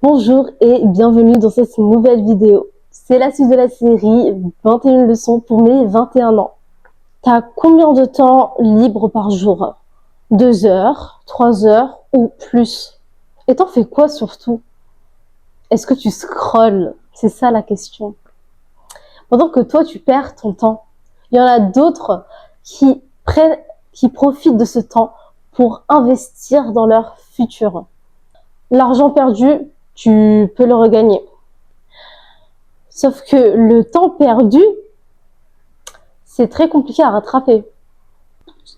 Bonjour et bienvenue dans cette nouvelle vidéo. C'est la suite de la série 21 leçons pour mes 21 ans. T'as combien de temps libre par jour? 2 heures, 3 heures ou plus? Et t'en fais quoi surtout? Est-ce que tu scrolles? C'est ça la question. Pendant que toi tu perds ton temps, il y en a d'autres qui profitent de ce temps pour investir dans leur futur. L'argent perdu, tu peux le regagner. Sauf que le temps perdu, c'est très compliqué à rattraper.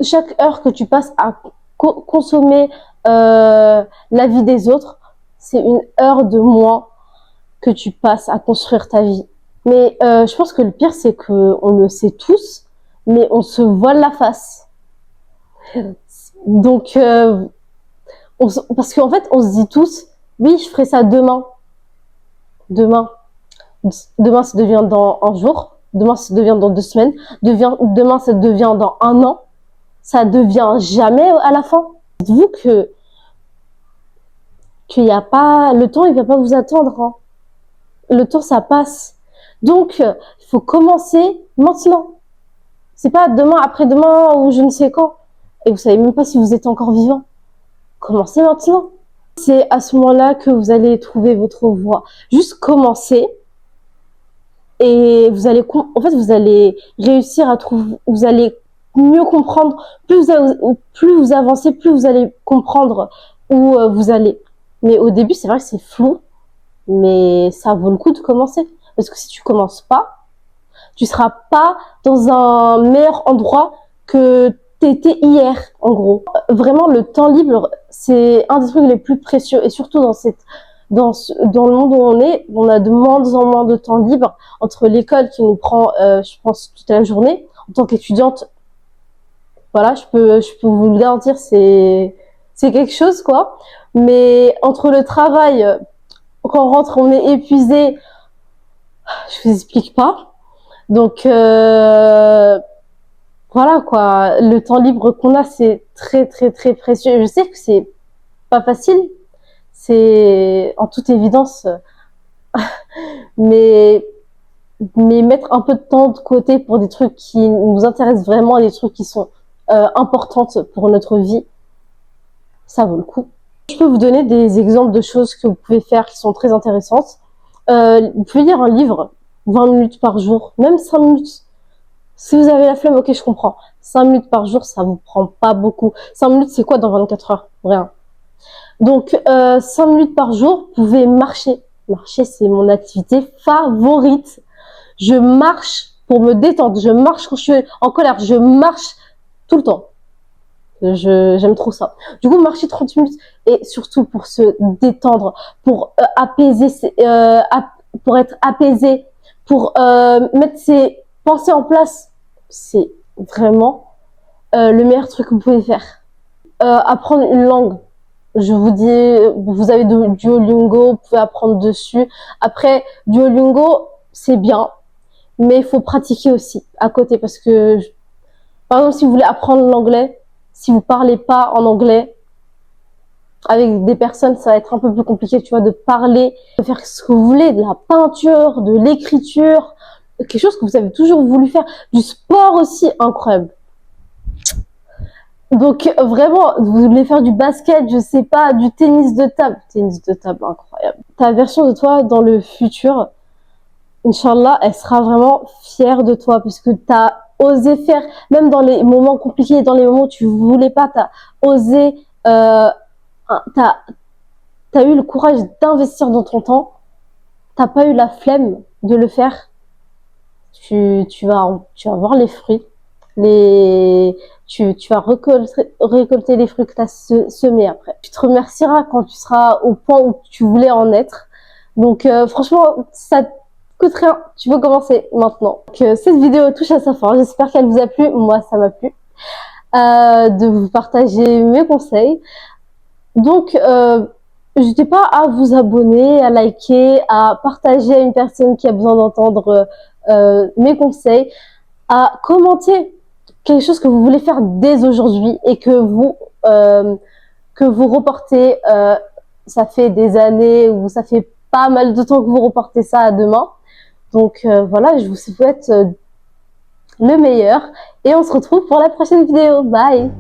Chaque heure que tu passes à consommer la vie des autres, c'est une heure de moins que tu passes à construire ta vie. Mais je pense que le pire, c'est qu'on le sait tous, mais on se voile la face. Donc, parce qu'en fait, on se dit tous, oui, je ferai ça demain. Demain, ça devient dans un jour. Demain, ça devient dans 2 semaines. Demain, ça devient dans 1 an. Ça devient jamais à la fin. Dites-vous qu'il y a pas, le temps, il va pas vous attendre. Hein. Le temps, ça passe. Donc, il faut commencer maintenant. C'est pas demain, après-demain ou je ne sais quand. Et vous savez même pas si vous êtes encore vivant. Commencez maintenant. C'est à ce moment-là que vous allez trouver votre voie. Juste commencez. Et vous allez, en fait, vous allez réussir à trouver, vous allez mieux comprendre. Plus vous avancez, plus vous allez comprendre où vous allez. Mais au début, c'est vrai que c'est flou, mais ça vaut le coup de commencer. Parce que si tu commences pas, tu seras pas dans un meilleur endroit que t'étais hier, en gros. Vraiment, le temps libre, c'est un des trucs les plus précieux. Et surtout dans le monde où on a de moins en moins de temps libre entre l'école qui nous prend, je pense, toute la journée. En tant qu'étudiante, voilà, je peux vous le garantir, c'est quelque chose, quoi. Mais entre le travail, quand on rentre, on est épuisé, je vous explique pas. Donc, voilà, quoi. Le temps libre qu'on a, c'est très, très, très précieux. Je sais que c'est pas facile. C'est en toute évidence, mais mettre un peu de temps de côté pour des trucs qui nous intéressent vraiment, des trucs qui sont importantes pour notre vie, ça vaut le coup. Je peux vous donner des exemples de choses que vous pouvez faire qui sont très intéressantes. Vous pouvez lire un livre 20 minutes par jour, même 5 minutes. Si vous avez la flemme, ok, je comprends. 5 minutes par jour, ça vous prend pas beaucoup. 5 minutes, c'est quoi dans 24 heures? Rien. Donc, 5 minutes par jour, vous pouvez marcher. Marcher, c'est mon activité favorite. Je marche pour me détendre. Je marche quand je suis en colère. Je marche tout le temps. J'aime trop ça. Du coup, marcher 30 minutes et surtout pour se détendre, pour apaiser, pour être apaisé, pour mettre ses pensées en place, c'est vraiment le meilleur truc que vous pouvez faire. Apprendre une langue. Je vous dis, vous avez Duolingo, vous pouvez apprendre dessus. Après, Duolingo, c'est bien, mais il faut pratiquer aussi à côté parce que, par exemple, si vous voulez apprendre l'anglais, si vous parlez pas en anglais avec des personnes, ça va être un peu plus compliqué, tu vois, de parler, de faire ce que vous voulez, de la peinture, de l'écriture, quelque chose que vous avez toujours voulu faire, du sport aussi, incroyable. Donc vraiment, vous voulez faire du basket, je sais pas, du tennis de table, incroyable. Ta version de toi dans le futur, Inch'Allah, elle sera vraiment fière de toi parce que t'as osé faire, même dans les moments compliqués, dans les moments où tu voulais pas, t'as osé, t'as eu le courage d'investir dans ton temps, t'as pas eu la flemme de le faire. Tu vas voir les fruits, tu vas récolter les fruits que tu as semés après. Tu te remercieras quand tu seras au point où tu voulais en être. Donc franchement, ça coûte rien. Tu peux commencer maintenant. Donc, cette vidéo touche à sa fin. J'espère qu'elle vous a plu. Moi, ça m'a plu. De vous partager mes conseils. Donc, n'hésitez pas à vous abonner, à liker, à partager à une personne qui a besoin d'entendre mes conseils, à commenter quelque chose que vous voulez faire dès aujourd'hui et que vous reportez ça fait des années ou ça fait pas mal de temps que vous reportez ça à demain. Donc voilà, je vous souhaite le meilleur et on se retrouve pour la prochaine vidéo. Bye!